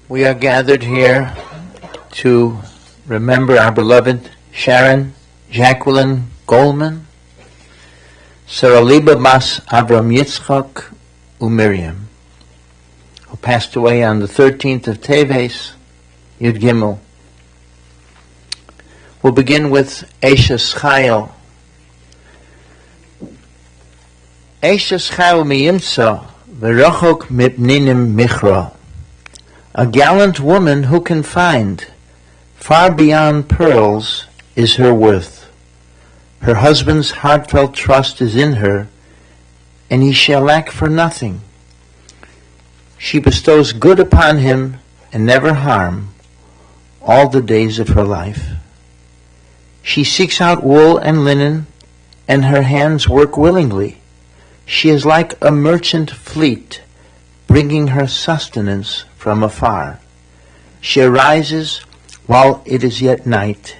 We are gathered here to remember our beloved Sharon Jacqueline Goelman, Sarah Liba Mas Avram Yitzchak Miriam, who passed away on the 13th of Teves, Yud Gimel. We'll begin with Eishes Chayil. Eishes Chayil miyimtza v'rochok mipninim michra. A gallant woman who can find, far beyond pearls, is her worth. Her husband's heartfelt trust is in her, and he shall lack for nothing. She bestows good upon him and never harm all the days of her life. She seeks out wool and linen, and her hands work willingly. She is like a merchant fleet, bringing her sustenance from afar. She arises while it is yet night,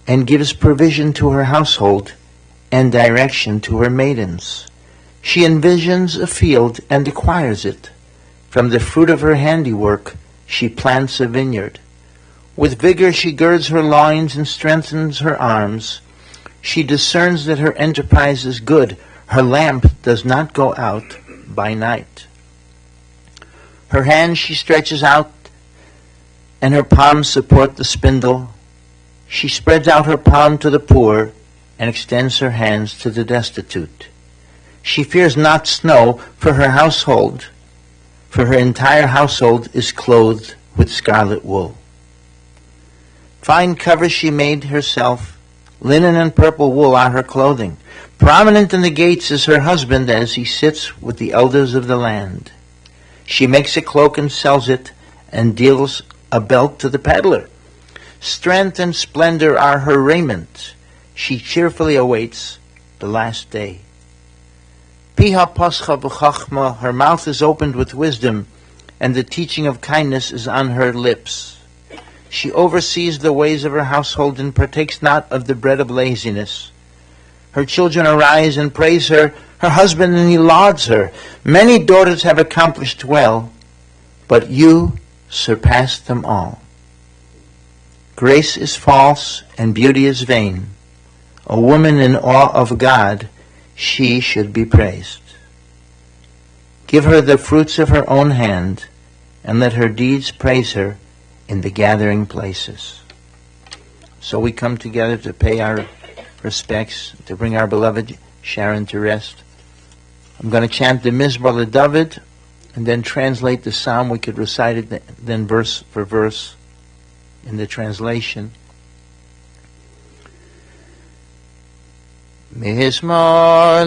and gives provision to her household and direction to her maidens. She envisions a field and acquires it. From the fruit of her handiwork she plants a vineyard. With vigor she girds her loins and strengthens her arms. She discerns that her enterprise is good. Her lamp does not go out by night. Her hands she stretches out, and her palms support the spindle. She spreads out her palm to the poor, and extends her hands to the destitute. She fears not snow for her household, for her entire household is clothed with scarlet wool. Fine covers she made herself, linen and purple wool are her clothing. Prominent in the gates is her husband as he sits with the elders of the land. She makes a cloak and sells it, and deals a belt to the peddler. Strength and splendor are her raiment. She cheerfully awaits the last day. Piha pascha v'chachma, her mouth is opened with wisdom, and the teaching of kindness is on her lips. She oversees the ways of her household and partakes not of the bread of laziness. Her children arise and praise her, her husband and he lauds her. Many daughters have accomplished well, but you surpass them all. Grace is false and beauty is vain. A woman in awe of God, she should be praised. Give her the fruits of her own hand, and let her deeds praise her in the gathering places. So we come together to pay our respects, to bring our beloved Sharon to rest. I'm going to chant the Mizmor LeDavid, and then translate the psalm. We could recite it then verse for verse. in the translation. Mizmor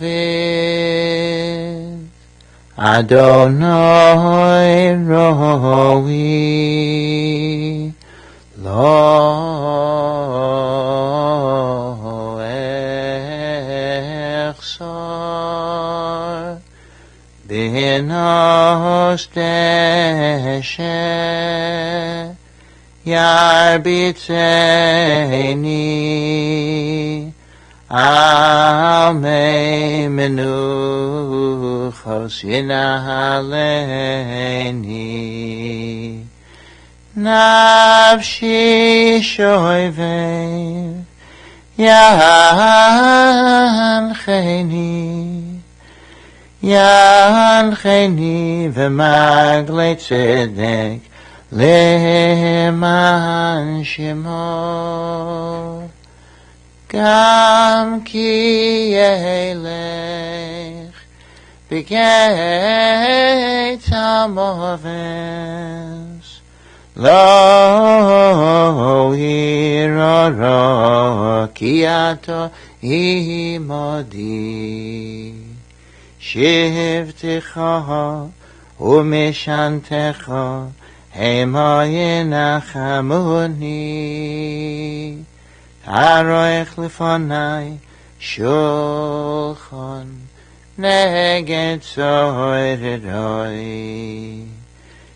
LeDavid, Adonai Roi, Lo Echsar, B'nos Deshe, Yarbitzeni, Almei Menuchos Yinahaleni, Nafshi Shoive, Yancheni V'magle Tzedek, Leman Shemo, Gam Ki Yelech B'geit HaMoves, Lo Yirara Ki Ato Imodi, Shivtecha Umeshantecha Hema Yenachamuni, Taroich Lefonai Shulchan Neged Zoiroi,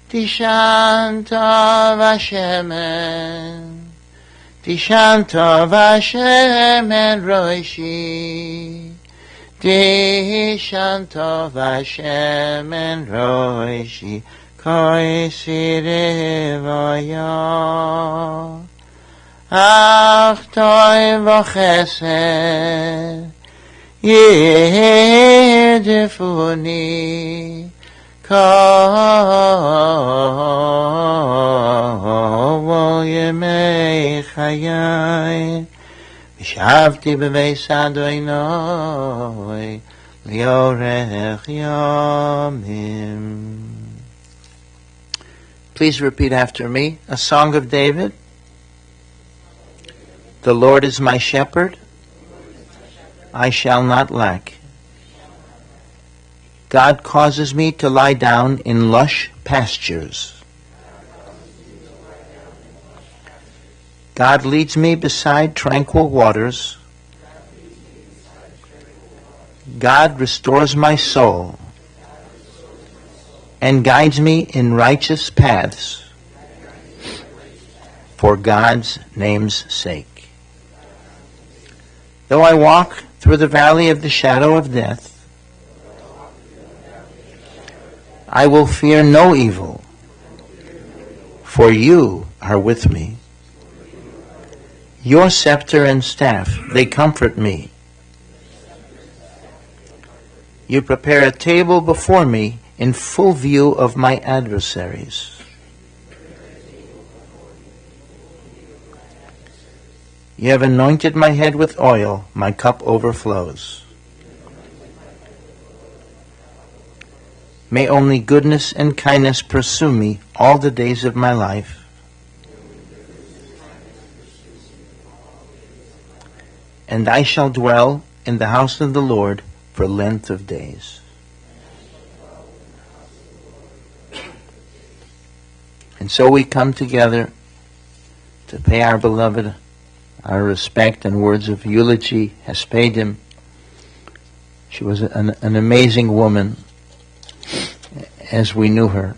Tishanta Vashemen Roishi, Tishanta Vashemen Roishi, Koi Sirivaya, Ach Toi V'Chesed, Yedifuni, Kol Yemei Chayai, V'shavti B'beis Adonai, Liorech Yamim. Please repeat after me. A song of David. The Lord is my shepherd. I shall not lack. God causes me to lie down in lush pastures. God leads me beside tranquil waters. God restores my soul and guides me in righteous paths for God's name's sake. Though I walk through the valley of the shadow of death, I will fear no evil, for you are with me. Your scepter and staff, they comfort me. You prepare a table before me in full view of my adversaries. You have anointed my head with oil, my cup overflows. May only goodness and kindness pursue me all the days of my life. And I shall dwell in the house of the Lord for length of days. And so we come together to pay our beloved our respect and words of eulogy, Hespedim. She was an amazing woman as we knew her.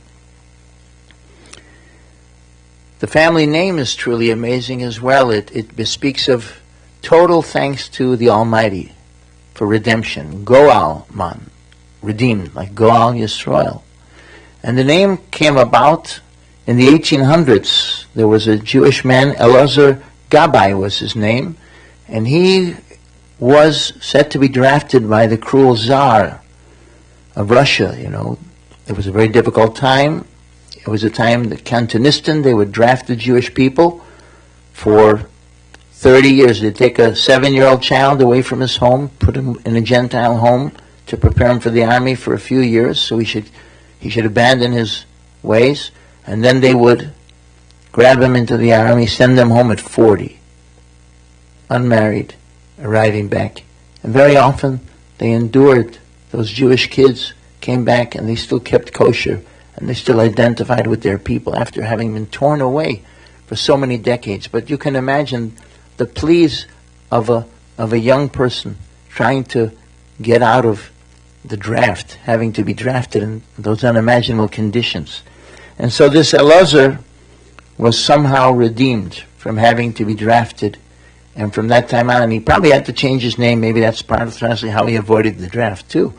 The family name is truly amazing as well. It bespeaks of total thanks to the Almighty for redemption. Goal man, redeemed, like Goal Yisrael. And the name came about in the 1800s. There was a Jewish man, Elazar Gabai was his name, and he was said to be drafted by the cruel Tsar of Russia. You know, it was a very difficult time. It was a time that Cantonistan, they would draft the Jewish people for 30 years. They'd take a 7-year-old child away from his home, put him in a Gentile home to prepare him for the army for a few years, so he should abandon his ways, and then they would grab them into the army, send them home at 40, unmarried, arriving back. And very often they endured. Those Jewish kids came back and they still kept kosher, and they still identified with their people after having been torn away for so many decades. But you can imagine the pleas of a young person trying to get out of the draft, having to be drafted in those unimaginable conditions. And so this Elazar was somehow redeemed from having to be drafted, and from that time on, and he probably had to change his name. Maybe that's part of how he avoided the draft too.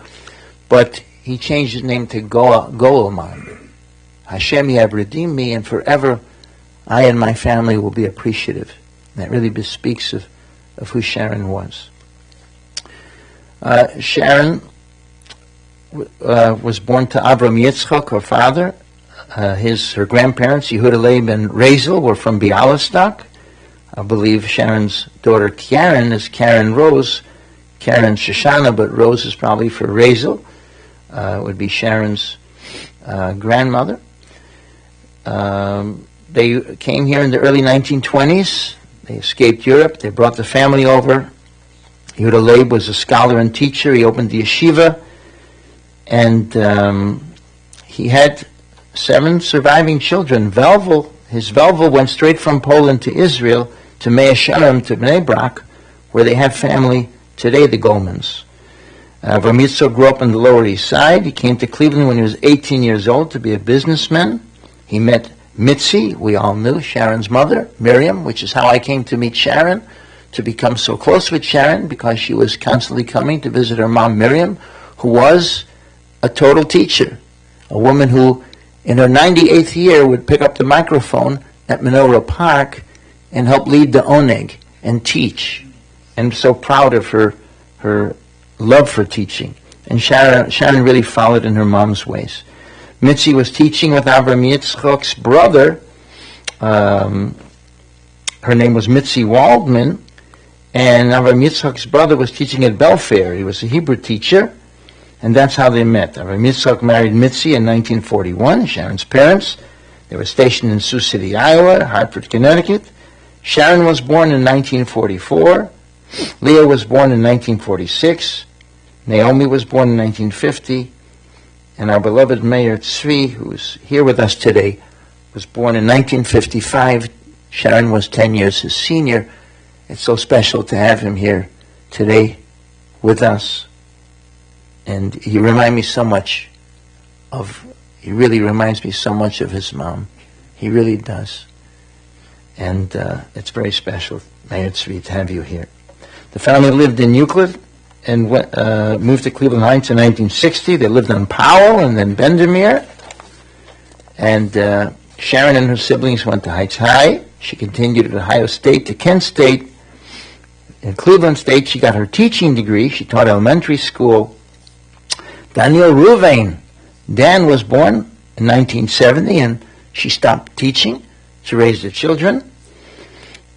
But he changed his name to Goelman. Hashem, you have redeemed me, and forever I and my family will be appreciative. And that really bespeaks of who Sharon was. Sharon was born to Avram Yitzchak, her father. Her grandparents, Yehuda Leib and Razel, were from Bialystok. I believe Sharon's daughter Karen is Karen Rose, Karen Shoshana, but Rose is probably for Razel. It would be Sharon's grandmother. They came here in the early 1920s. They escaped Europe. They brought the family over. Yehuda Leib was a scholar and teacher. He opened the yeshiva, and he had 7 surviving children. His Velvel went straight from Poland to Israel, to Mea Sharem, to Bnei Brak, where they have family today, the Goelmans. Avram Yitzchak grew up on the Lower East Side. He came to Cleveland when he was 18 years old to be a businessman. He met Mitzi, we all knew, Sharon's mother, Miriam, which is how I came to meet Sharon, to become so close with Sharon, because she was constantly coming to visit her mom, Miriam, who was a total teacher, a woman who, in her 98th year, would pick up the microphone at Menorah Park and help lead the Oneg and teach. And so proud of her love for teaching. And Sharon really followed in her mom's ways. Mitzi was teaching with Avram Yitzchak's brother. Her name was Mitzi Waldman. And Avram Yitzchak's brother was teaching at Belfair. He was a Hebrew teacher. And that's how they met. Avram Yitzchak married Mitzi in 1941, Sharon's parents. They were stationed in Sioux City, Iowa, Hartford, Connecticut. Sharon was born in 1944. Leah was born in 1946. Naomi was born in 1950. And our beloved Mayor Tzvi, who's here with us today, was born in 1955. Sharon was 10 years his senior. It's so special to have him here today with us. And he really reminds me so much of his mom. He really does. And it's very special, Mayor Tzvi, to have you here. The family lived in Euclid and moved to Cleveland Heights in 1960. They lived on Powell and then Bendemeer. And Sharon and her siblings went to Heights High. She continued at Ohio State to Kent State. In Cleveland State, she got her teaching degree. She taught elementary school. Daniel Ruvain. Dan was born in 1970, and she stopped teaching to raise the children.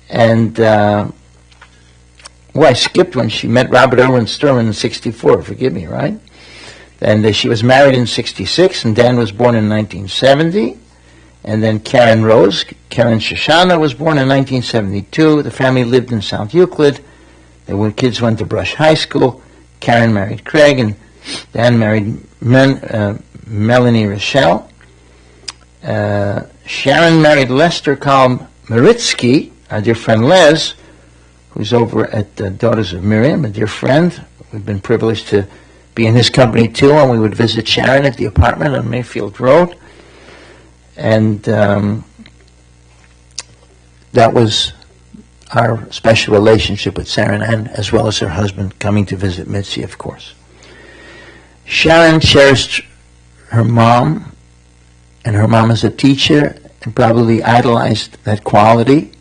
And, I skipped when she met Robert Irwin Sturman in 64, forgive me, right? And she was married in 66, and Dan was born in 1970. And then Karen Rose, Karen Shoshana, was born in 1972. The family lived in South Euclid. The kids went to Brush High School. Karen married Craig, and Dan married Melanie Rochelle. Sharon married Lester Karl Maritsky, our dear friend Les, who's over at the Daughters of Miriam, a dear friend. We've been privileged to be in his company too, and we would visit Sharon at the apartment on Mayfield Road. And that was our special relationship with Sharon, and as well as her husband coming to visit Mitzi, of course. Sharon cherished her mom, and her mom as a teacher, and probably idolized that quality,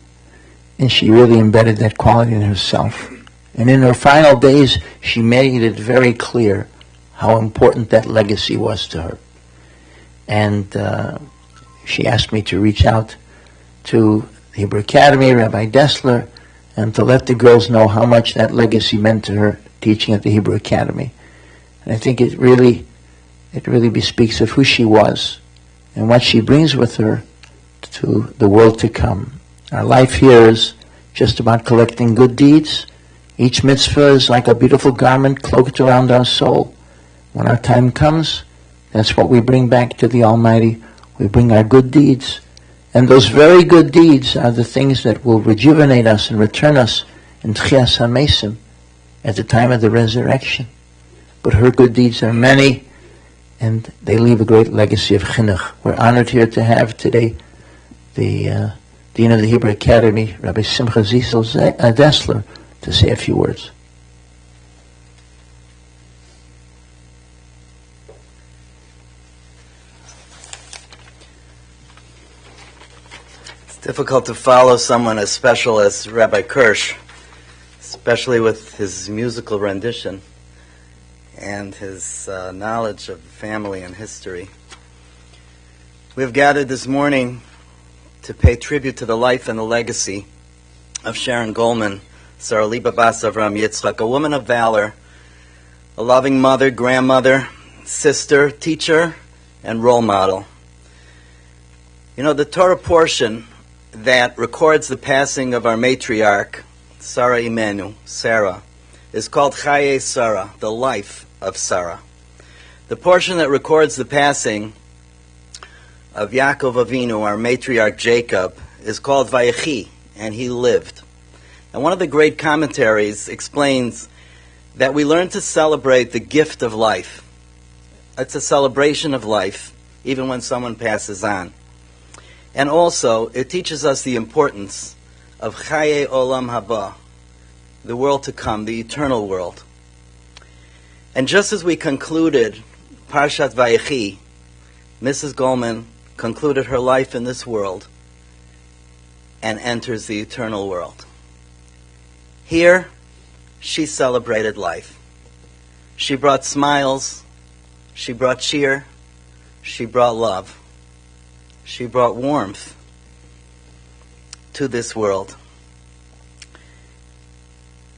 and she really embedded that quality in herself. And in her final days, she made it very clear how important that legacy was to her. And she asked me to reach out to the Hebrew Academy, Rabbi Dessler, and to let the girls know how much that legacy meant to her teaching at the Hebrew Academy. And I think it really bespeaks of who she was and what she brings with her to the world to come. Our life here is just about collecting good deeds. Each mitzvah is like a beautiful garment cloaked around our soul. When our time comes, that's what we bring back to the Almighty. We bring our good deeds. And those very good deeds are the things that will rejuvenate us and return us in Tchias HaMesim at the time of the resurrection. But her good deeds are many, and they leave a great legacy of chinuch. We're honored here to have today the Dean of the Hebrew Academy, Rabbi Simcha Zisel Dessler, to say a few words. It's difficult to follow someone as special as Rabbi Kirsch, especially with his musical rendition and his knowledge of family and history. We have gathered this morning to pay tribute to the life and the legacy of Sharon Goelman, Sarah Liba Bas Avram Yitzchak, a woman of valor, a loving mother, grandmother, sister, teacher, and role model. You know, the Torah portion that records the passing of our matriarch, Sarah Imenu, Sarah, is called Chaye Sarah, the life of Sarah. The portion that records the passing of Yaakov Avinu, our matriarch Jacob, is called Vayechi, and he lived. And one of the great commentaries explains that we learn to celebrate the gift of life. It's a celebration of life, even when someone passes on. And also, it teaches us the importance of Chaye Olam Haba, the world to come, the eternal world. And just as we concluded Parshat Vayechi, Mrs. Goelman concluded her life in this world and enters the eternal world. Here, she celebrated life. She brought smiles, she brought cheer, she brought love, she brought warmth to this world.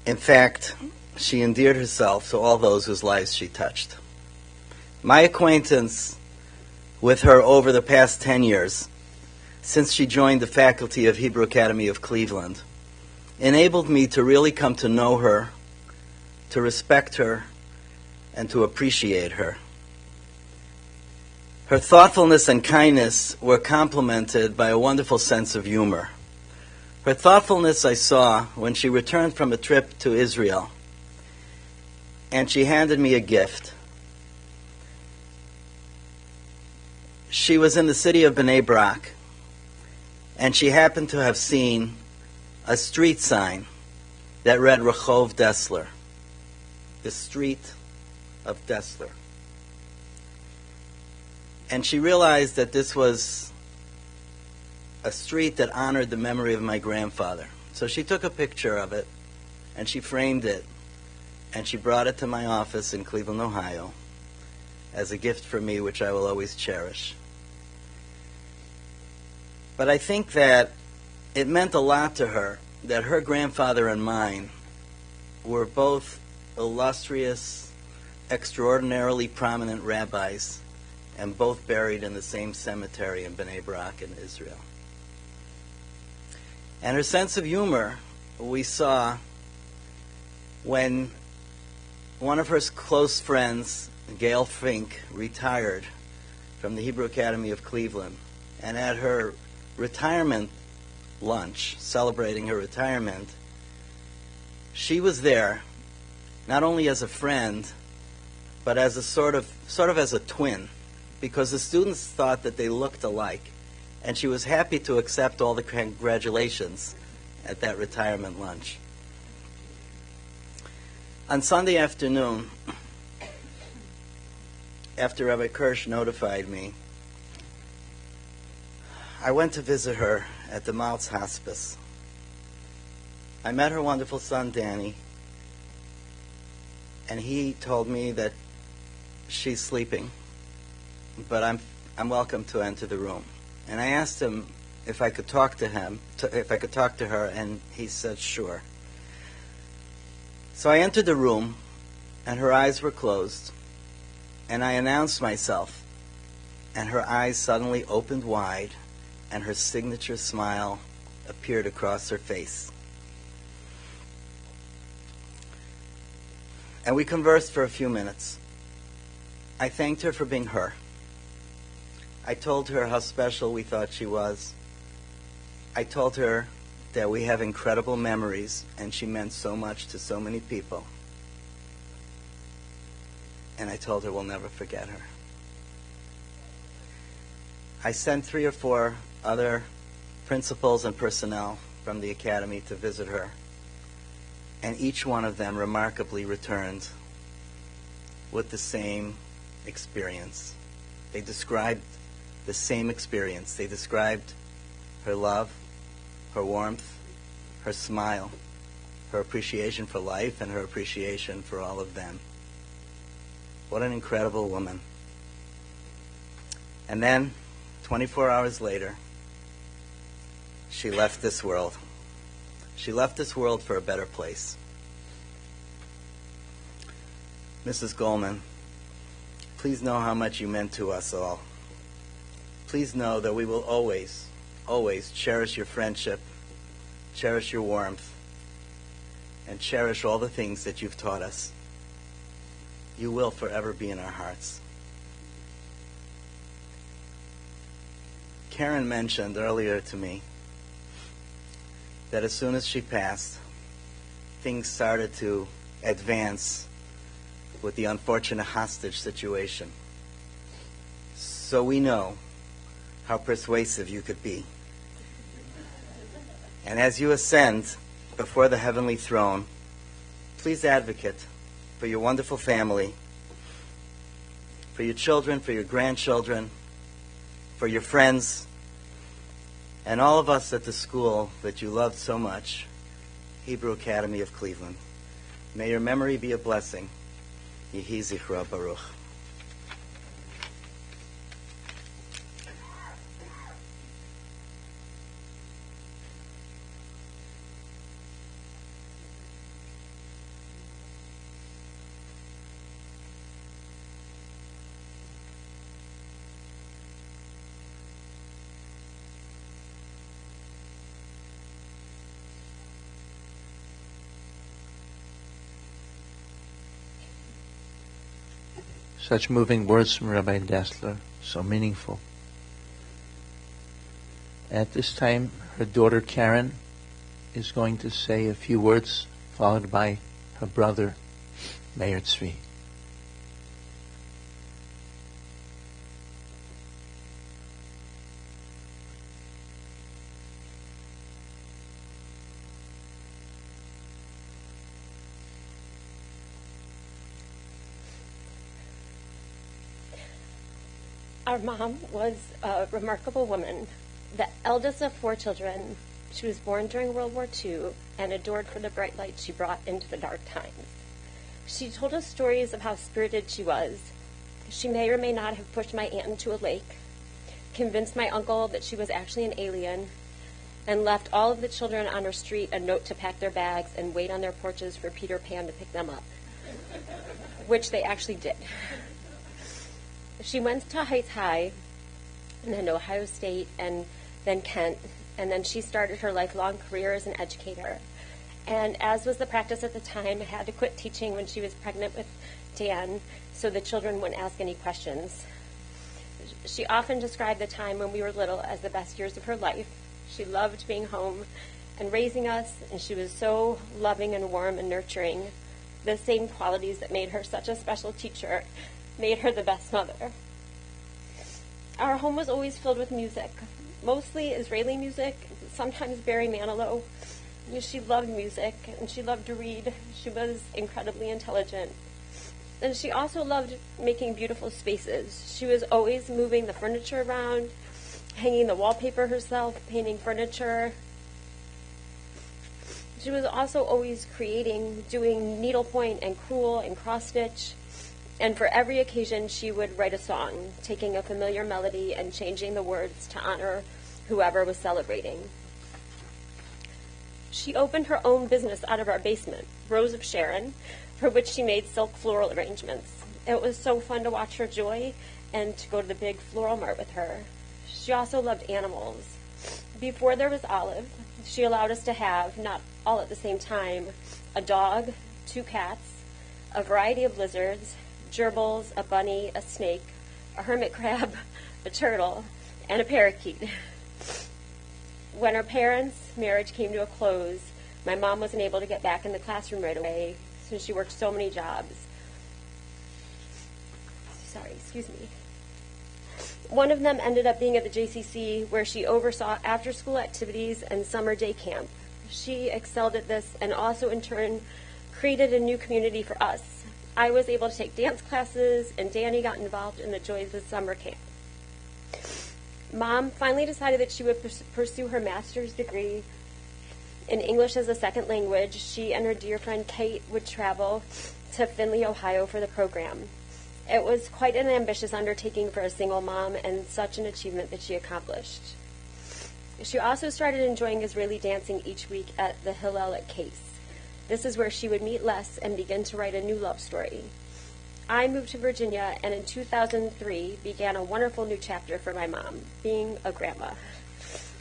In fact, she endeared herself to all those whose lives she touched. My acquaintance with her over the past 10 years, since she joined the faculty of Hebrew Academy of Cleveland, enabled me to really come to know her, to respect her, and to appreciate her. Her thoughtfulness and kindness were complemented by a wonderful sense of humor. Her thoughtfulness I saw when she returned from a trip to Israel, and she handed me a gift. She was in the city of Bnei Brak, and she happened to have seen a street sign that read Rehov Dessler, the street of Dessler. And she realized that this was a street that honored the memory of my grandfather. So she took a picture of it, and she framed it, and she brought it to my office in Cleveland, Ohio, as a gift for me, which I will always cherish. But I think that it meant a lot to her that her grandfather and mine were both illustrious, extraordinarily prominent rabbis, and both buried in the same cemetery in Bnei Brak in Israel. And her sense of humor we saw when one of her close friends, Gail Fink, retired from the Hebrew Academy of Cleveland, and at her retirement lunch, celebrating her retirement, she was there not only as a friend, but as a sort of as a twin, because the students thought that they looked alike, and she was happy to accept all the congratulations at that retirement lunch. On Sunday afternoon, after Rabbi Kirsch notified me, I went to visit her at the Maltz Hospice. I met her wonderful son, Danny, and he told me that she's sleeping, but I'm welcome to enter the room. And I asked him if I could talk to her, and he said sure. So I entered the room, and her eyes were closed, and I announced myself, and her eyes suddenly opened wide, and her signature smile appeared across her face. And we conversed for a few minutes. I thanked her for being her. I told her how special we thought she was. I told her that we have incredible memories and she meant so much to so many people. And I told her we'll never forget her. I sent 3 or 4 other principals and personnel from the academy to visit her, and each one of them remarkably returned with the same experience. They described the same experience. They described her love, her warmth, her smile, her appreciation for life, and her appreciation for all of them. What an incredible woman. And then, 24 hours later, she left this world. She left this world for a better place. Mrs. Goelman, please know how much you meant to us all. Please know that we will always, always cherish your friendship, cherish your warmth, and cherish all the things that you've taught us. You will forever be in our hearts. Karen mentioned earlier to me that as soon as she passed, things started to advance with the unfortunate hostage situation. So we know how persuasive you could be. And as you ascend before the heavenly throne, please advocate for your wonderful family, for your children, for your grandchildren, for your friends, and all of us at the school that you loved so much, Hebrew Academy of Cleveland. May your memory be a blessing. Yehi Zichra Baruch. Such moving words from Rabbi Dessler, so meaningful. At this time, her daughter Karen is going to say a few words, followed by her brother, Meir Tzvi. Our mom was a remarkable woman, the eldest of 4 children. She was born during World War II and adored for the bright light she brought into the dark times. She told us stories of how spirited she was. She may or may not have pushed my aunt into a lake, convinced my uncle that she was actually an alien, and left all of the children on her street a note to pack their bags and wait on their porches for Peter Pan to pick them up, which they actually did. She went to Heights High, and then Ohio State, and then Kent, and then she started her lifelong career as an educator. And as was the practice at the time, had to quit teaching when she was pregnant with Dan, so the children wouldn't ask any questions. She often described the time when we were little as the best years of her life. She loved being home and raising us, and she was so loving and warm and nurturing. The same qualities that made her such a special teacher made her the best mother. Our home was always filled with music, mostly Israeli music, sometimes Barry Manilow. She loved music, and she loved to read. She was incredibly intelligent. And she also loved making beautiful spaces. She was always moving the furniture around, hanging the wallpaper herself, painting furniture. She was also always creating, doing needlepoint and crewel and cross-stitch. And for every occasion, she would write a song, taking a familiar melody and changing the words to honor whoever was celebrating. She opened her own business out of our basement, Rose of Sharon, for which she made silk floral arrangements. It was so fun to watch her joy and to go to the big floral mart with her. She also loved animals. Before there was Olive, she allowed us to have, not all at the same time, a dog, 2 cats, a variety of lizards, gerbils, a bunny, a snake, a hermit crab, a turtle, and a parakeet. When our parents' marriage came to a close, my mom wasn't able to get back in the classroom right away since she worked so many jobs. One of them ended up being at the JCC, where she oversaw after-school activities and summer day camp. She excelled at this and also, in turn, created a new community for us. I was able to take dance classes, and Danny got involved in the joys of summer camp. Mom finally decided that she would pursue her master's degree in English as a second language. She and her dear friend Kate would travel to Findlay, Ohio for the program. It was quite an ambitious undertaking for a single mom, and such an achievement that she accomplished. She also started enjoying Israeli dancing each week at the Hillel at Case. This is where she would meet Les and begin to write a new love story. I moved to Virginia, and in 2003 began a wonderful new chapter for my mom, being a grandma.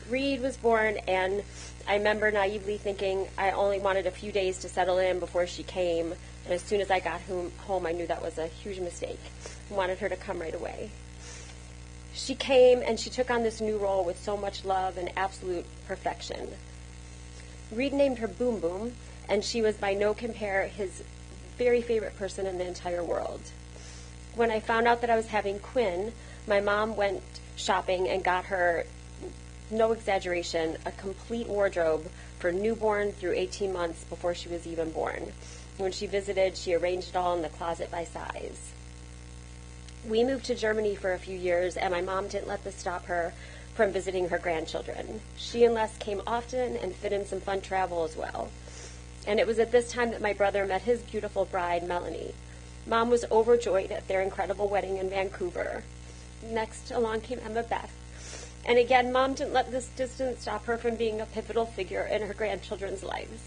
Reed was born, and I remember naively thinking I only wanted a few days to settle in before she came, and as soon as I got home, I knew that was a huge mistake. I wanted her to come right away. She came, and she took on this new role with so much love and absolute perfection. Reed named her Boom Boom, and she was by no compare his very favorite person in the entire world. When I found out that I was having Quinn, my mom went shopping and got her, no exaggeration, a complete wardrobe for newborn through 18 months before she was even born. When she visited, she arranged it all in the closet by size. We moved to Germany for a few years, and my mom didn't let this stop her from visiting her grandchildren. She and Les came often and fit in some fun travel as well. And it was at this time that my brother met his beautiful bride, Melanie. Mom was overjoyed at their incredible wedding in Vancouver. Next along came Emma Beth. And again, Mom didn't let this distance stop her from being a pivotal figure in her grandchildren's lives.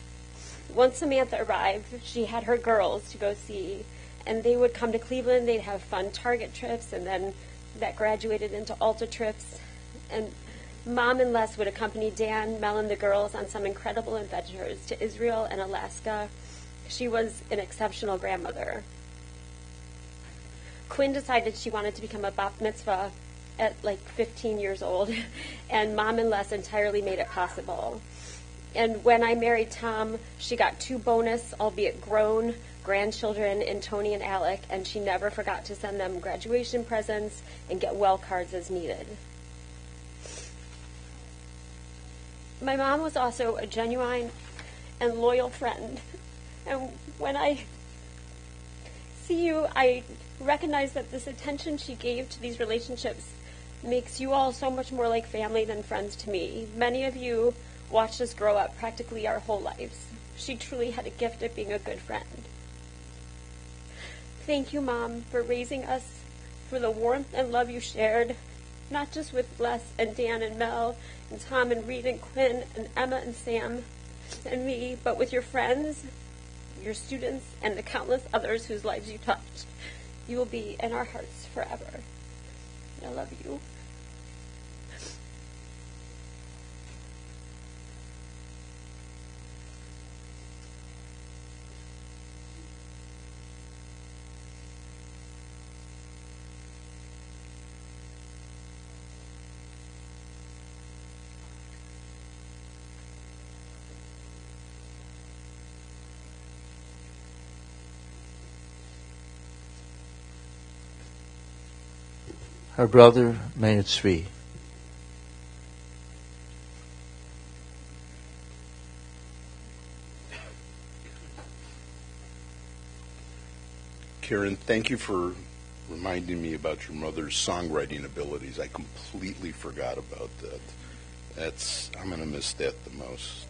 Once Samantha arrived, she had her girls to go see, and they would come to Cleveland. They'd have fun Target trips, and then that graduated into Ulta trips. And Mom and Les would accompany Dan, Mel, and the girls on some incredible adventures to Israel and Alaska. She was an exceptional grandmother. Quinn decided she wanted to become a bat mitzvah at like 15 years old, and Mom and Les entirely made it possible. And when I married Tom, she got 2 bonus, albeit grown, grandchildren in Tony and Alec, and she never forgot to send them graduation presents and get well cards as needed. My mom was also a genuine and loyal friend, and when I see you, I recognize that this attention she gave to these relationships makes you all so much more like family than friends to me. Many of you watched us grow up practically our whole lives. She truly had a gift at being a good friend. Thank you, Mom, for raising us, for the warmth and love you shared, not just with Les and Dan and Mel and Tom and Reed and Quinn and Emma and Sam and me, but with your friends, your students, and the countless others whose lives you touched. You will be in our hearts forever. I love you. Her brother, Meir Tzvi. Karen, thank you for reminding me about your mother's songwriting abilities. I completely forgot about that. I'm going to miss that the most.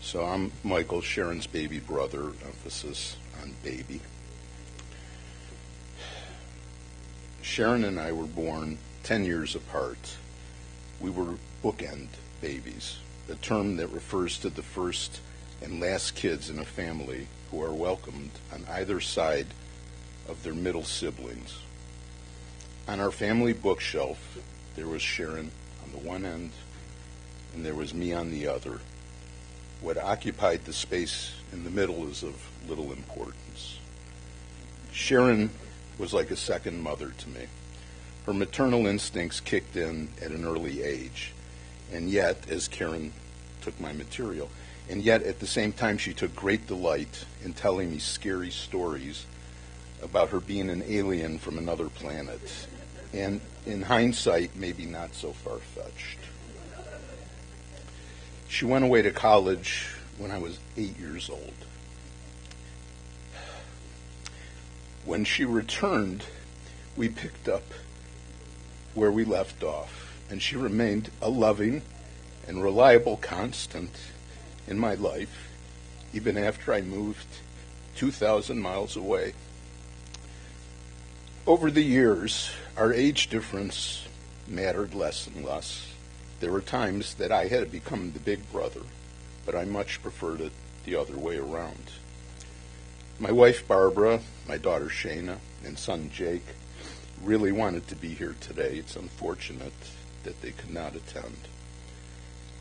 So I'm Michael, Sharon's baby brother, emphasis on baby. Sharon and I were born 10 years apart. We were bookend babies, a term that refers to the first and last kids in a family who are welcomed on either side of their middle siblings. On our family bookshelf There was Sharon on the one end, and there was me on the other. What occupied the space in the middle is of little importance. Sharon was like a second mother to me. Her maternal instincts kicked in at an early age, and yet, as Karen took my material, and yet at the same time she took great delight in telling me scary stories about her being an alien from another planet, and in hindsight, maybe not so far-fetched. She went away to college when I was 8 years old. When she returned, we picked up where we left off, and she remained a loving and reliable constant in my life, even after I moved 2,000 miles away. Over the years, our age difference mattered less and less. There were times that I had become the big brother, but I much preferred it the other way around. My wife Barbara, my daughter Shayna, and son Jake really wanted to be here today. It's unfortunate that they could not attend.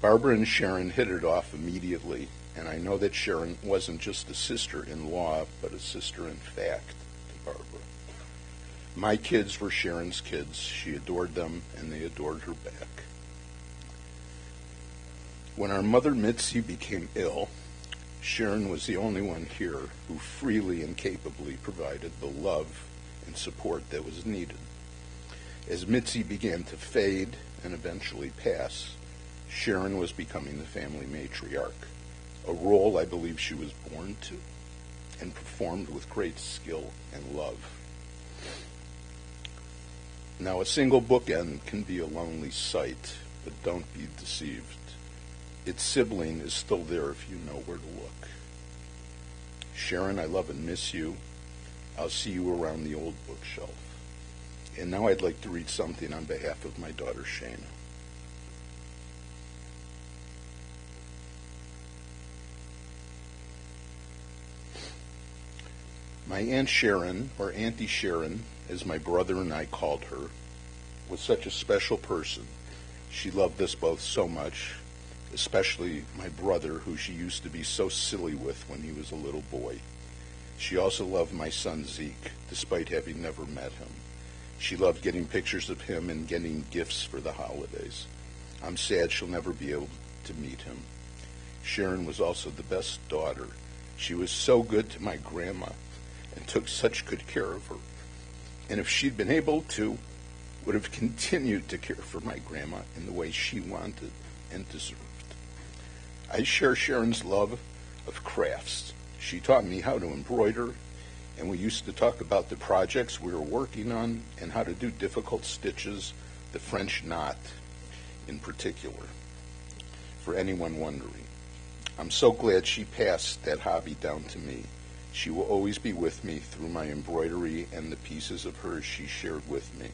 Barbara and Sharon hit it off immediately, and I know that Sharon wasn't just a sister-in-law, but a sister in fact to Barbara. My kids were Sharon's kids. She adored them, and they adored her back. When our mother Mitzi became ill, Sharon was the only one here who freely and capably provided the love and support that was needed. As Mitzi began to fade and eventually pass, Sharon was becoming the family matriarch, a role I believe she was born to and performed with great skill and love. Now, a single bookend can be a lonely sight, but don't be deceived. Its sibling is still there if you know where to look. Sharon, I love and miss you. I'll see you around the old bookshelf. And now I'd like to read something on behalf of my daughter Shayna. My Aunt Sharon, or Auntie Sharon, as my brother and I called her, was such a special person. She loved us both so much, especially my brother, who she used to be so silly with when he was a little boy. She also loved my son Zeke, despite having never met him. She loved getting pictures of him and getting gifts for the holidays. I'm sad she'll never be able to meet him. Sharon was also the best daughter. She was so good to my grandma and took such good care of her. And if she'd been able to, would have continued to care for my grandma in the way she wanted and deserved. I share Sharon's love of crafts. She taught me how to embroider, and we used to talk about the projects we were working on and how to do difficult stitches, the French knot in particular, for anyone wondering. I'm so glad she passed that hobby down to me. She will always be with me through my embroidery and the pieces of hers she shared with me.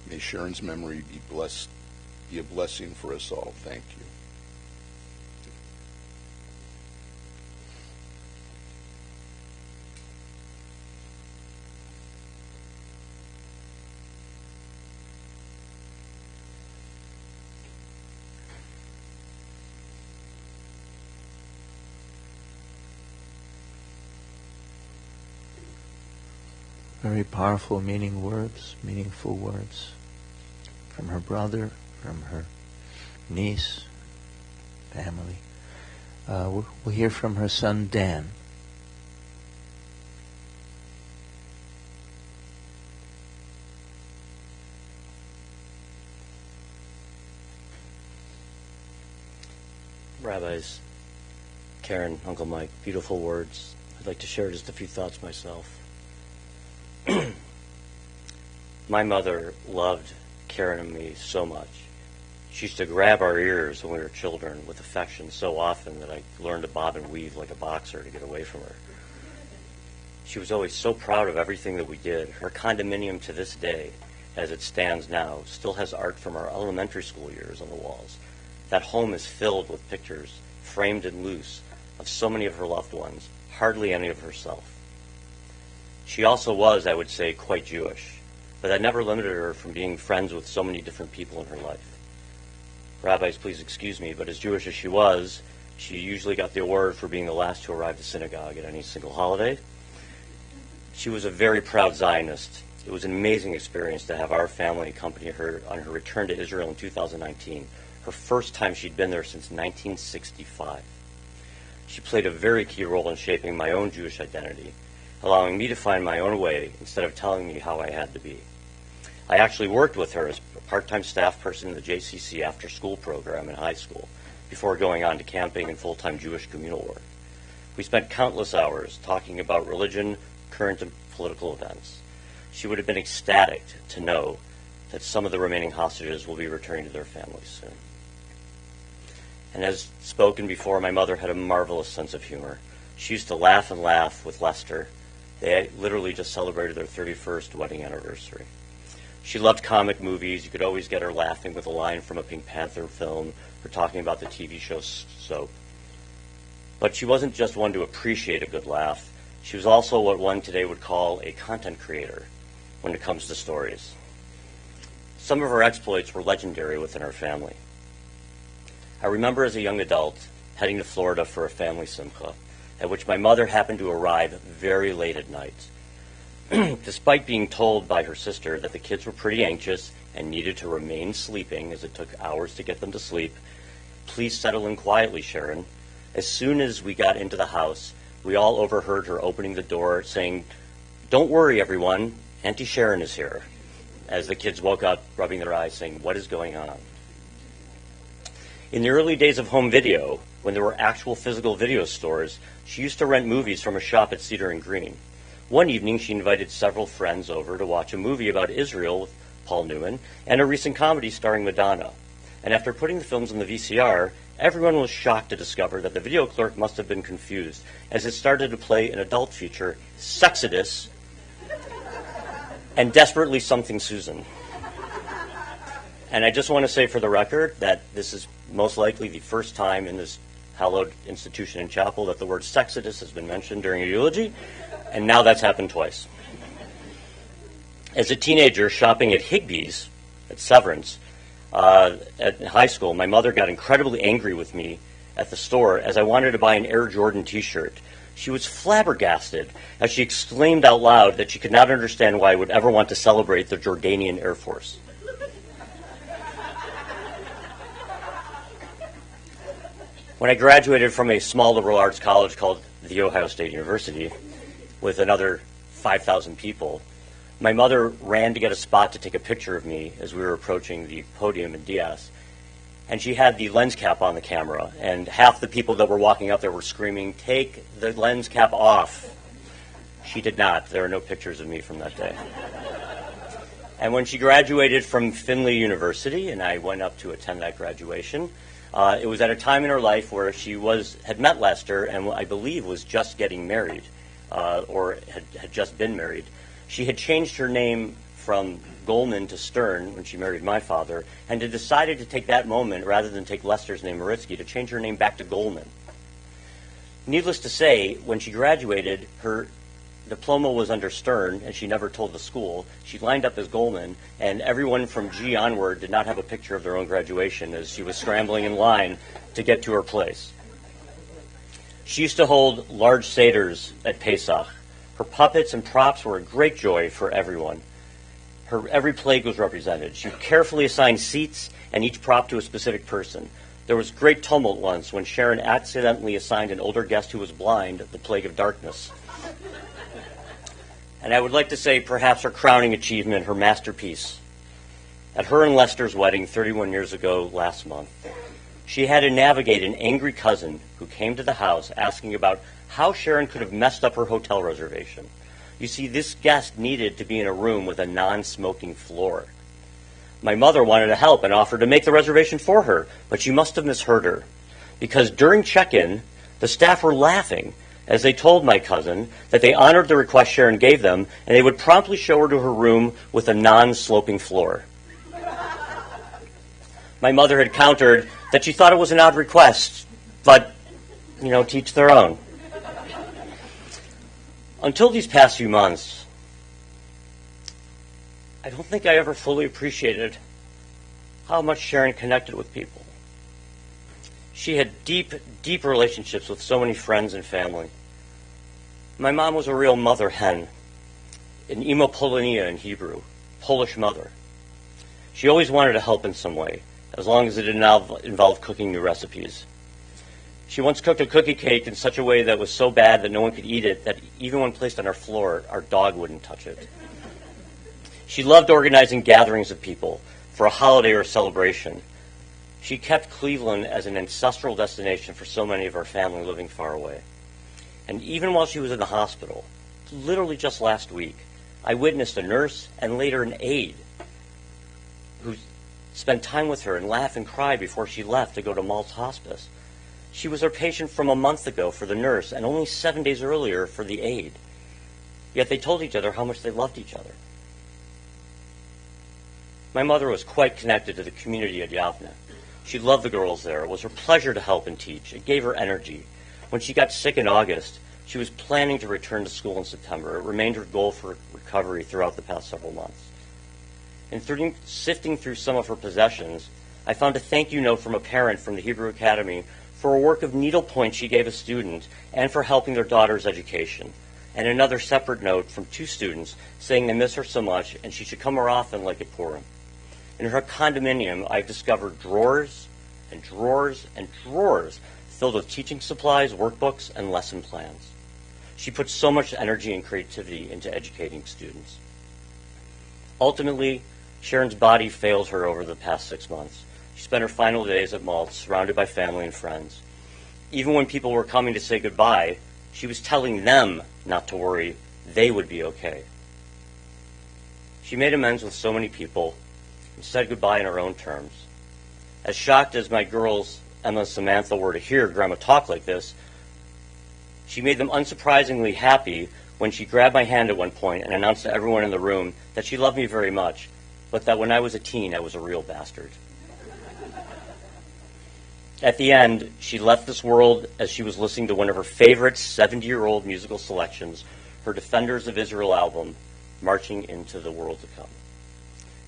May Sharon's memory be a blessing for us all. Thank you. Very powerful, meaningful words from her brother, from her niece, family. We'll hear from her son Dan. Rabbis, Karen, Uncle Mike, beautiful words. I'd like to share just a few thoughts myself. My mother loved Karen and me so much. She used to grab our ears when we were children with affection so often that I learned to bob and weave like a boxer to get away from her. She was always so proud of everything that we did. Her condominium to this day, as it stands now, still has art from our elementary school years on the walls. That home is filled with pictures, framed and loose, of so many of her loved ones, hardly any of herself. She also was, I would say, quite Jewish. but that never limited her from being friends with so many different people in her life. Rabbis, please excuse me, but as Jewish as she was, she usually got the award for being the last to arrive to synagogue at any single holiday. She was a very proud Zionist. It was an amazing experience to have our family accompany her on her return to Israel in 2019, her first time she'd been there since 1965. She played a very key role in shaping my own Jewish identity, allowing me to find my own way instead of telling me how I had to be. I actually worked with her as a part-time staff person in the JCC after-school program in high school, before going on to camping and full-time Jewish communal work. We spent countless hours talking about religion, current and political events. She would have been ecstatic to know that some of the remaining hostages will be returning to their families soon. And as spoken before, my mother had a marvelous sense of humor. She used to laugh and laugh with Lester. They literally just celebrated their 31st wedding anniversary. She loved comic movies. You could always get her laughing with a line from a Pink Panther film or talking about the TV show Soap. But she wasn't just one to appreciate a good laugh. She was also what one today would call a content creator when it comes to stories. Some of her exploits were legendary within her family. I remember as a young adult heading to Florida for a family simcha, at which my mother happened to arrive very late at night. Despite being told by her sister that the kids were pretty anxious and needed to remain sleeping as it took hours to get them to sleep, "Please settle in quietly, Sharon." As soon as we got into the house, we all overheard her opening the door saying, "Don't worry, everyone, Auntie Sharon is here," as the kids woke up, rubbing their eyes, saying, "What is going on?" In the early days of home video, when there were actual physical video stores, she used to rent movies from a shop at Cedar and Green. One evening, she invited several friends over to watch a movie about Israel with Paul Newman and a recent comedy starring Madonna. And after putting the films on the VCR, everyone was shocked to discover that the video clerk must have been confused, as it started to play an adult feature, Sexodus, and Desperately Something Susan. And I just want to say for the record that this is most likely the first time in this hallowed institution in chapel that the word Sexodus has been mentioned during a eulogy, and now that's happened twice. As a teenager shopping at Higbee's at Severance at high school, my mother got incredibly angry with me at the store as I wanted to buy an Air Jordan t-shirt. She was flabbergasted as she exclaimed out loud that she could not understand why I would ever want to celebrate the Jordanian Air Force. When I graduated from a small liberal arts college called The Ohio State University with another 5,000 people, my mother ran to get a spot to take a picture of me as we were approaching the podium in Diaz. And she had the lens cap on the camera, and half the people that were walking up there were screaming, "Take the lens cap off." She did not. There are no pictures of me from that day. And when she graduated from Findlay University, and I went up to attend that graduation, it was at a time in her life where she had met Lester and I believe was just getting married, or had just been married. She had changed her name from Goelman to Stern when she married my father, and had decided to take that moment, rather than take Lester's name, Maritzky, to change her name back to Goelman. Needless to say, when she graduated, her diploma was under Stern, and she never told the school. She lined up as Goelman, and everyone from G onward did not have a picture of their own graduation as she was scrambling in line to get to her place. She used to hold large seders at Pesach. Her puppets and props were a great joy for everyone. Every plague was represented. She carefully assigned seats and each prop to a specific person. There was great tumult once when Sharon accidentally assigned an older guest who was blind the plague of darkness. And I would like to say perhaps her crowning achievement, her masterpiece. At her and Lester's wedding 31 years ago last month, she had to navigate an angry cousin who came to the house asking about how Sharon could have messed up her hotel reservation. You see, this guest needed to be in a room with a non-smoking floor. My mother wanted to help and offered to make the reservation for her, but she must have misheard her, because during check-in, the staff were laughing as they told my cousin that they honored the request Sharon gave them, and they would promptly show her to her room with a non-sloping floor. My mother had countered that she thought it was an odd request, but, teach their own. Until these past few months, I don't think I ever fully appreciated how much Sharon connected with people. She had deep, deep relationships with so many friends and family. My mom was a real mother hen, an imopolonia in Hebrew, Polish mother. She always wanted to help in some way, as long as it did not involve cooking new recipes. She once cooked a cookie cake in such a way that was so bad that no one could eat it, that even when placed on our floor, our dog wouldn't touch it. She loved organizing gatherings of people for a holiday or a celebration. She kept Cleveland as an ancestral destination for so many of our family living far away. And even while she was in the hospital, literally just last week, I witnessed a nurse and later an aide who spent time with her and laughed and cried before she left to go to Maltz Hospice. She was her patient from a month ago for the nurse and only 7 days earlier for the aide. Yet they told each other how much they loved each other. My mother was quite connected to the community at Yavne. She loved the girls there. It was her pleasure to help and teach. It gave her energy. When she got sick in August, she was planning to return to school in September. It remained her goal for recovery throughout the past several months. In sifting through some of her possessions, I found a thank you note from a parent from the Hebrew Academy for a work of needlepoint she gave a student and for helping their daughter's education, and another separate note from 2 students saying they miss her so much and she should come more often like at Purim. In her condominium, I've discovered drawers and drawers and drawers filled with teaching supplies, workbooks, and lesson plans. She put so much energy and creativity into educating students. Ultimately, Sharon's body failed her over the past 6 months. She spent her final days at Maltz, surrounded by family and friends. Even when people were coming to say goodbye, she was telling them not to worry, they would be okay. She made amends with so many people and said goodbye in her own terms. As shocked as my girls, Emma and Samantha, were to hear Grandma talk like this, she made them unsurprisingly happy when she grabbed my hand at one point and announced to everyone in the room that she loved me very much, but that when I was a teen, I was a real bastard. At the end, she left this world as she was listening to one of her favorite 70-year-old musical selections, her Defenders of Israel album, Marching into the World to Come.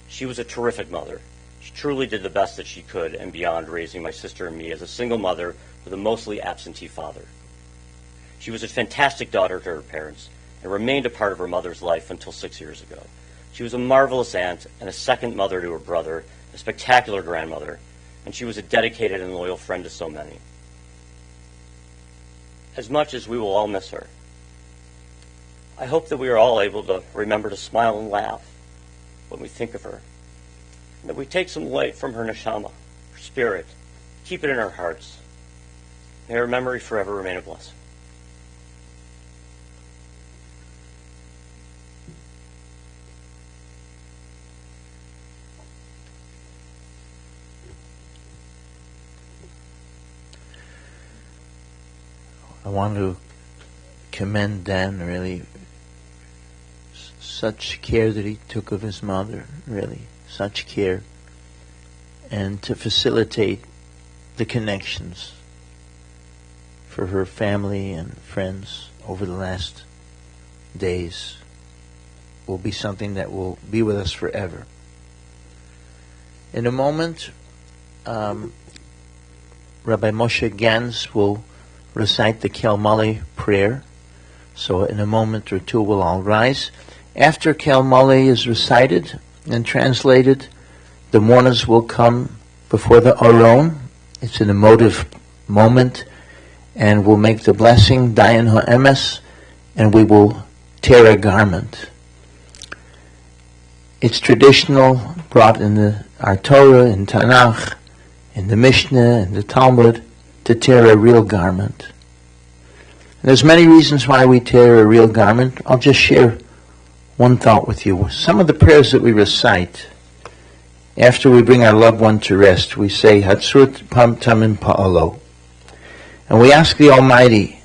She was a terrific mother. She truly did the best that she could and beyond, raising my sister and me as a single mother with a mostly absentee father. She was a fantastic daughter to her parents and remained a part of her mother's life until 6 years ago. She was a marvelous aunt and a second mother to her brother, a spectacular grandmother, and she was a dedicated and loyal friend to so many. As much as we will all miss her, I hope that we are all able to remember to smile and laugh when we think of her, and that we take some light from her neshama, her spirit, keep it in our hearts. May her memory forever remain a blessing. I want to commend Dan, really. Such care that he took of his mother, really. Such care. And to facilitate the connections for her family and friends over the last days will be something that will be with us forever. In a moment, Rabbi Moshe Gans will recite the Kel Mali prayer. So in a moment or two we'll all rise. After Kel Mali is recited and translated, the mourners will come before the Aron. It's an emotive moment, and we'll make the blessing, Dayan Ha'emes, and we will tear a garment. It's traditional, brought in our Torah, in Tanakh, in the Mishnah, in the Talmud, to tear a real garment. And there's many reasons why we tear a real garment. I'll just share one thought with you. Some of the prayers that we recite after we bring our loved one to rest, we say Hatzrut Pam Tamim Pa'alo, and we ask the Almighty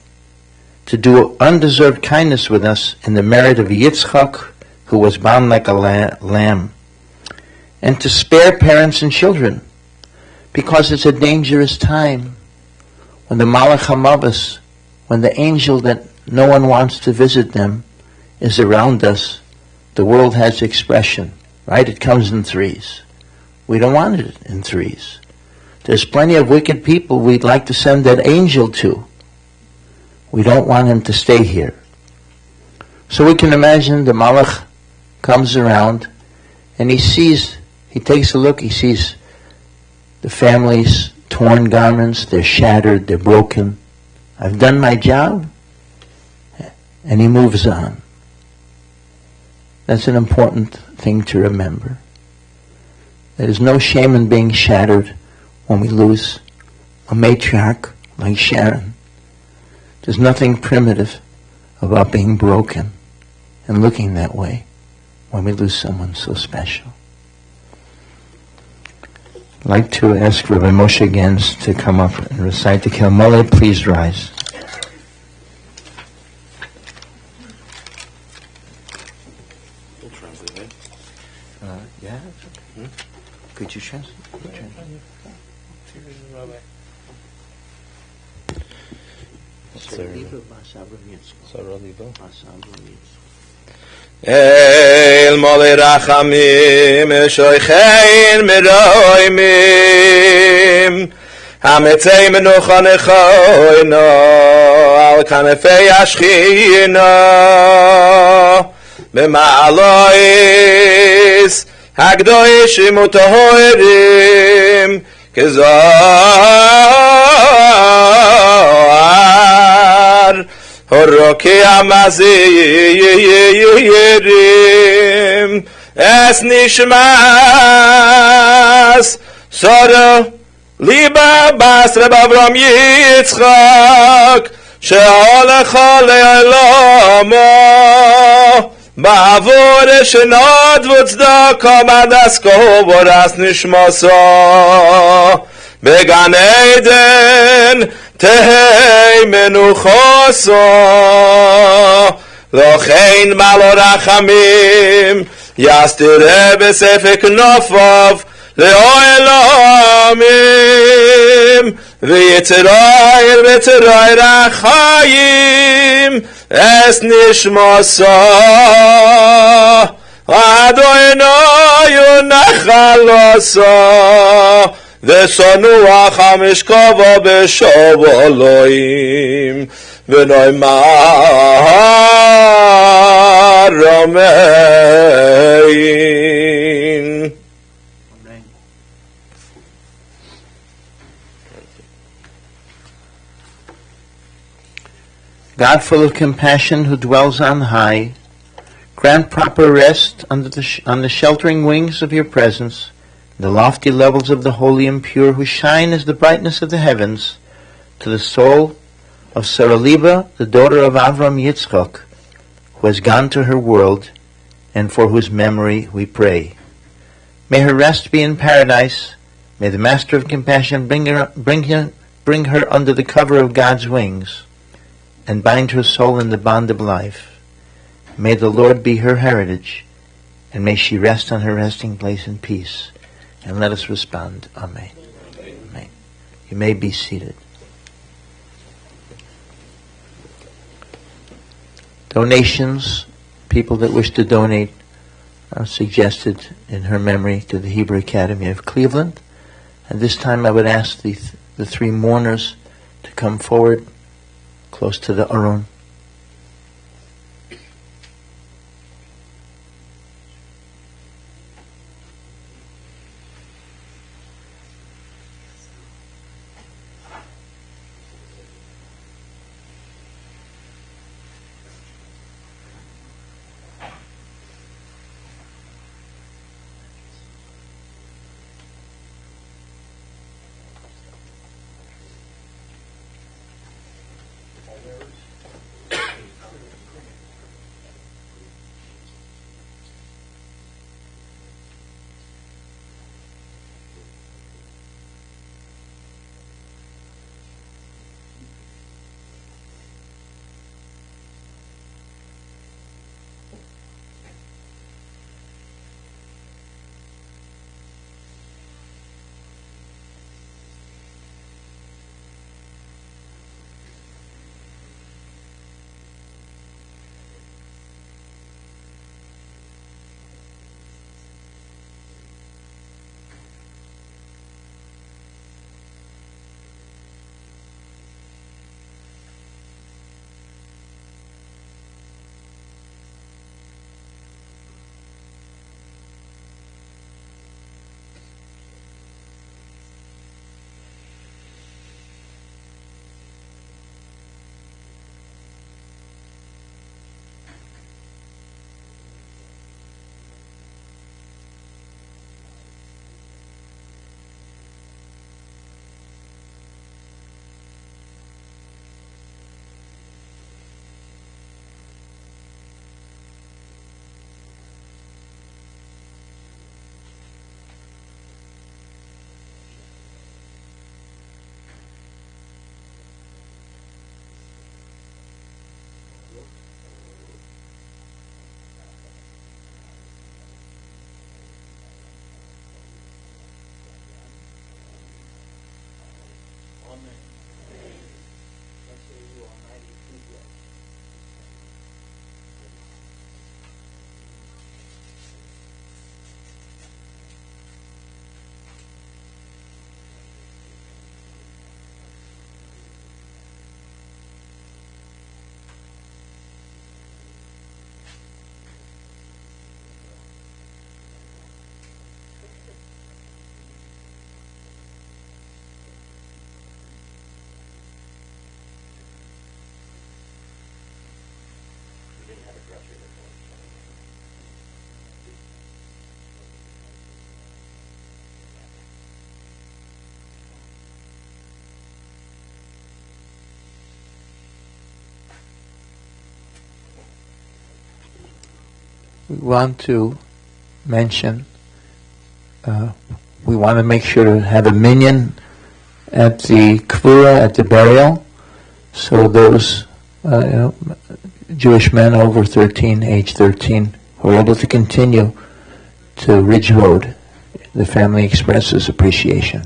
to do undeserved kindness with us in the merit of Yitzchak, who was bound like a lamb, and to spare parents and children, because it's a dangerous time when the Malach HaMavos, when the angel that no one wants to visit them is around us. The world has expression. right? It comes in threes. We don't want it in threes. There's plenty of wicked people we'd like to send that angel to. We don't want him to stay here. So we can imagine the Malach comes around and he takes a look, he sees the family's torn garments, they're shattered, they're broken. I've done my job, and he moves on. That's an important thing to remember. There's no shame in being shattered when we lose a matriarch like Sharon. There's nothing primitive about being broken and looking that way when we lose someone so special. I'd like to ask Rabbi Moshe Gens to come up and recite the Kilmole. Please rise. Yeah, okay. Could you translate? El mole rachamim shoychein meroimim hametzei menucha nechoino al kanefei ashchina b'ma'alois hagdoishim utohorim kezohar Horoki amazirim es nishmas Sora liba bas Reb Avram Yitzchak she'alecha le'olamo ba'avor shenad v'tzdaka madasko voras nishmaso began Eden Tehei menuchoso Lochein malo rachamim Yastireh besefek nofav Le'olamim V'yitzirai v'yitzirai rachayim Es nishmoso Adonai unachaloso ושנוח המשכבה בשוב אלוהים ונאמר אמן. God, full of compassion, who dwells on high, grant proper rest on the sheltering wings of your presence, the lofty levels of the holy and pure, who shine as the brightness of the heavens, to the soul of Saraliba, the daughter of Avram Yitzchak, who has gone to her world, and for whose memory we pray. May her rest be in paradise. May the Master of Compassion bring her under the cover of God's wings, and bind her soul in the bond of life. May the Lord be her heritage, and may she rest on her resting place in peace. And let us respond. Amen. Amen. You may be seated. Donations, people that wish to donate, are suggested in her memory to the Hebrew Academy of Cleveland. And this time I would ask the three mourners to come forward close to the Aron. We want to mention, we want to make sure to have a minyan at the kvura, at the burial, so those Jewish men over 13, age 13, who are able to continue to Ridge Road. The family expresses appreciation.